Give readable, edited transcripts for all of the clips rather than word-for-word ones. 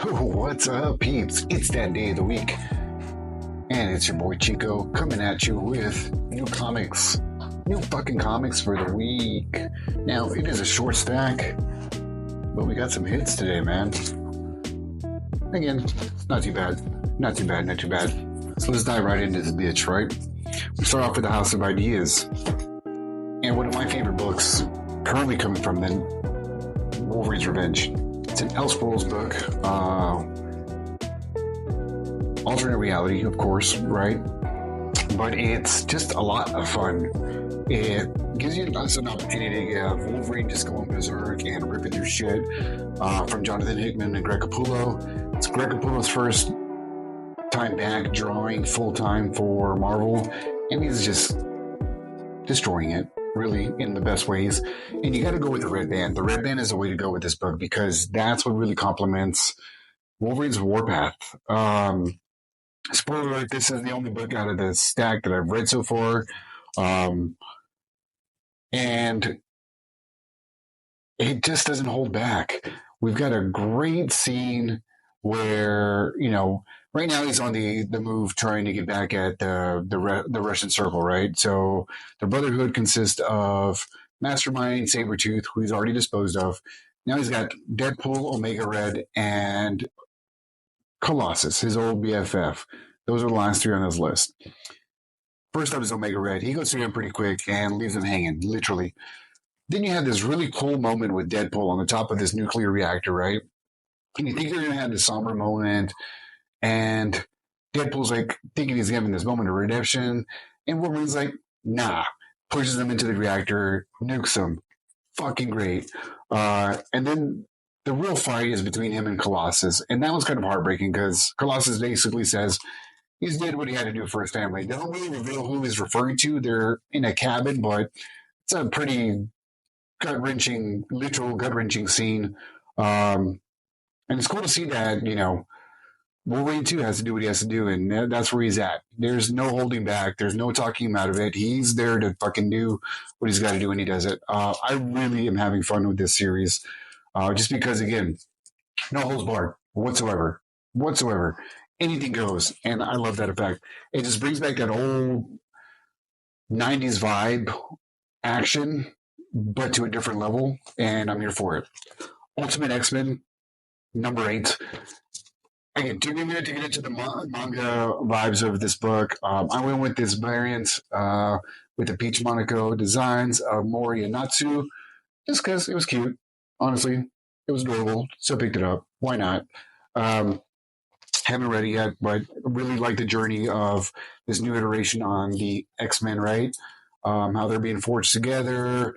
What's up, peeps? It's that day of the week, and it's your boy Chico coming at you with new comics. New fucking comics for the week. Now, it is a short stack, but we got some hits today, man. Again, not too bad. Not too bad, not too bad. So let's dive right into this bitch, right? We start off with the House of Ideas. And one of my favorite books, currently coming from then, Wolverine's Revenge. It's an Elseworlds book. Alternate reality, of course, right? But it's just a lot of fun. It gives you an opportunity to have Wolverine just going berserk and ripping through shit from Jonathan Hickman and Greg Capullo. It's Greg Capullo's first time back drawing full time for Marvel, and he's just destroying it, really, in the best ways. And you got to go with the Red Band. The Red Band is the way to go with this book because that's what really complements Wolverine's Warpath. Spoiler alert, this is the only book out of the stack that I've read so far. And it just doesn't hold back. We've got a great scene where, right now he's on the move trying to get back at the Russian Circle, right? So the Brotherhood consists of Mastermind, Sabretooth, who he's already disposed of. Now he's got Deadpool, Omega Red, and Colossus, his old BFF. Those are the last three on his list. First up is Omega Red. He goes through him pretty quick and leaves him hanging, literally. Then you have this really cool moment with Deadpool on the top of this nuclear reactor, right? And you think you're going to have this somber moment, and Deadpool's like thinking he's having this moment of redemption, and Wolverine's like, nah, pushes him into the reactor, nukes him. Fucking great. And then the real fight is between him and Colossus, and that was kind of heartbreaking because Colossus basically says he's did what he had to do for his family. They don't really reveal who he's referring to. They're in a cabin, but it's a pretty literal gut-wrenching scene. And it's cool to see that, Wolverine 2 has to do what he has to do, and that's where he's at. There's no holding back. There's no talking him out of it. He's there to fucking do what he's got to do, and he does it. I really am having fun with this series, just because, again, no holds barred whatsoever. Anything goes, and I love that effect. It just brings back that old 90s vibe action, but to a different level, and I'm here for it. Ultimate X-Men, number 8. Again, taking a minute to get into the manga vibes of this book. I went with this variant with the Peach Monaco designs of Mori and Natsu, just because it was cute. Honestly, it was adorable, so I picked it up. Why not? Haven't read it yet, but really like the journey of this new iteration on the X-Men, right? How they're being forged together,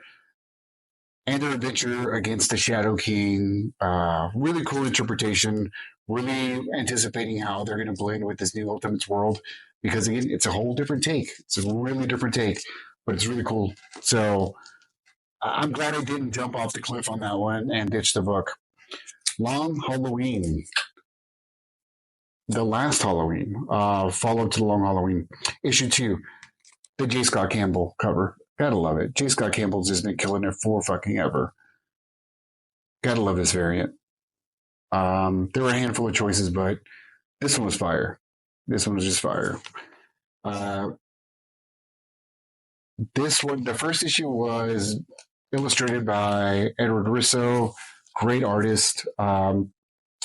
and their adventure against the Shadow King. Really cool interpretation. Really anticipating how they're going to blend with this new Ultimates world, because again, it's a whole different take. It's a really different take, but it's really cool. So I'm glad I didn't jump off the cliff on that one and ditch the book. Long Halloween. The Last Halloween, follow to the Long Halloween. Issue 2, the J. Scott Campbell cover. Gotta love it. J. Scott Campbell's just been killing it for fucking ever. Gotta love this variant. There were a handful of choices, but this one was fire. This one was just fire. This one, the first issue was illustrated by Edward Risso, great artist.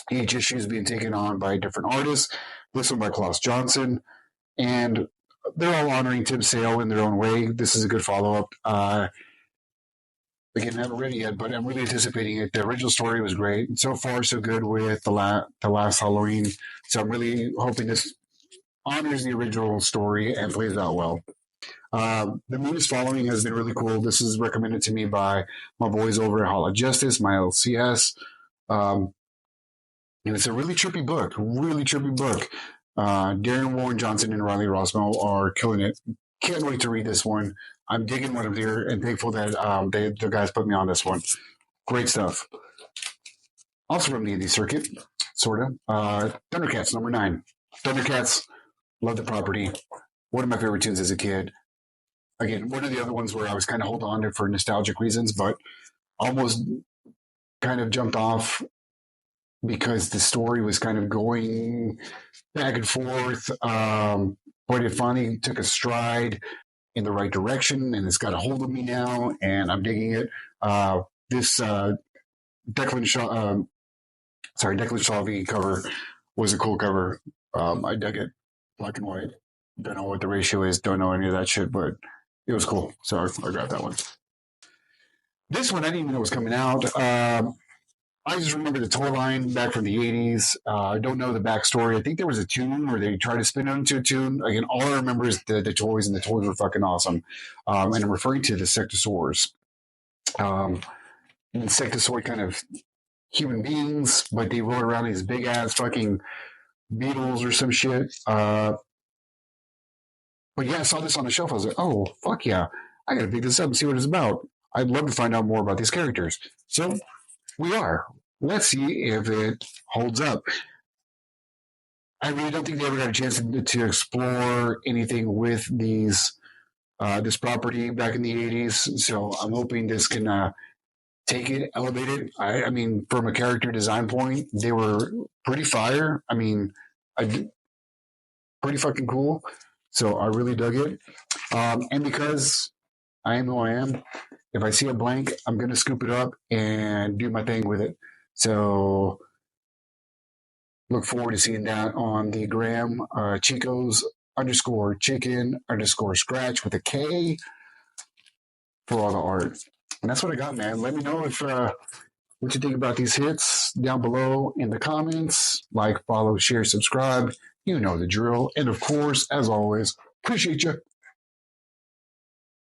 Each issue is being taken on by different artists. This one by Klaus Johnson. And they're all honoring Tim Sale in their own way. This is a good follow-up. Again, I haven't read it yet, but I'm really anticipating it. The original story was great. So far, so good with the last Halloween. So I'm really hoping this honors the original story and plays out well. The Moon is Following has been really cool. This is recommended to me by my boys over at Hall of Justice, my LCS. And it's a really trippy book. Darren Warren Johnson and Riley Rosmo are killing it. Can't wait to read this one. I'm digging what I'm here and thankful that the guys put me on this one. Great stuff. Also from the indie circuit, sort of. Thundercats, number 9. Thundercats, love the property. One of my favorite tunes as a kid. Again, one of the other ones where I was kind of holding on to for nostalgic reasons, but almost kind of jumped off because the story was kind of going back and forth. But it finally took a stride in the right direction, and it's got a hold of me now, and I'm digging it. This Declan Shaw, Declan Shalvey cover was a cool cover. I dug it, black and white. Don't know what the ratio is. Don't know any of that shit, but it was cool. So I grabbed that one. This one I didn't even know was coming out. I just remember the toy line back from the 80s. I don't know the backstory. I think there was a tune where they tried to spin it into a tune. Again, all I remember is the toys, and the toys were fucking awesome. And I'm referring to the Sectosaurs. Insectosaur kind of human beings, but they rode around these big ass fucking beetles or some shit. But yeah, I saw this on the shelf. I was like, oh, fuck yeah. I gotta pick this up and see what it's about. I'd love to find out more about these characters. So we are. Let's see if it holds up. I really don't think they ever got a chance to explore anything with these this property back in the 80s. So I'm hoping this can take it, elevate it. I mean, from a character design point, they were pretty fire. I mean, pretty fucking cool. So I really dug it. And because I am who I am, if I see a blank, I'm going to scoop it up and do my thing with it. So look forward to seeing that on the gram. Chico's _chicken_scratch with a K for all the art. And that's what I got, man. Let me know if what you think about these hits down below in the comments. Like, follow, share, subscribe. You know the drill. And of course, as always, appreciate you.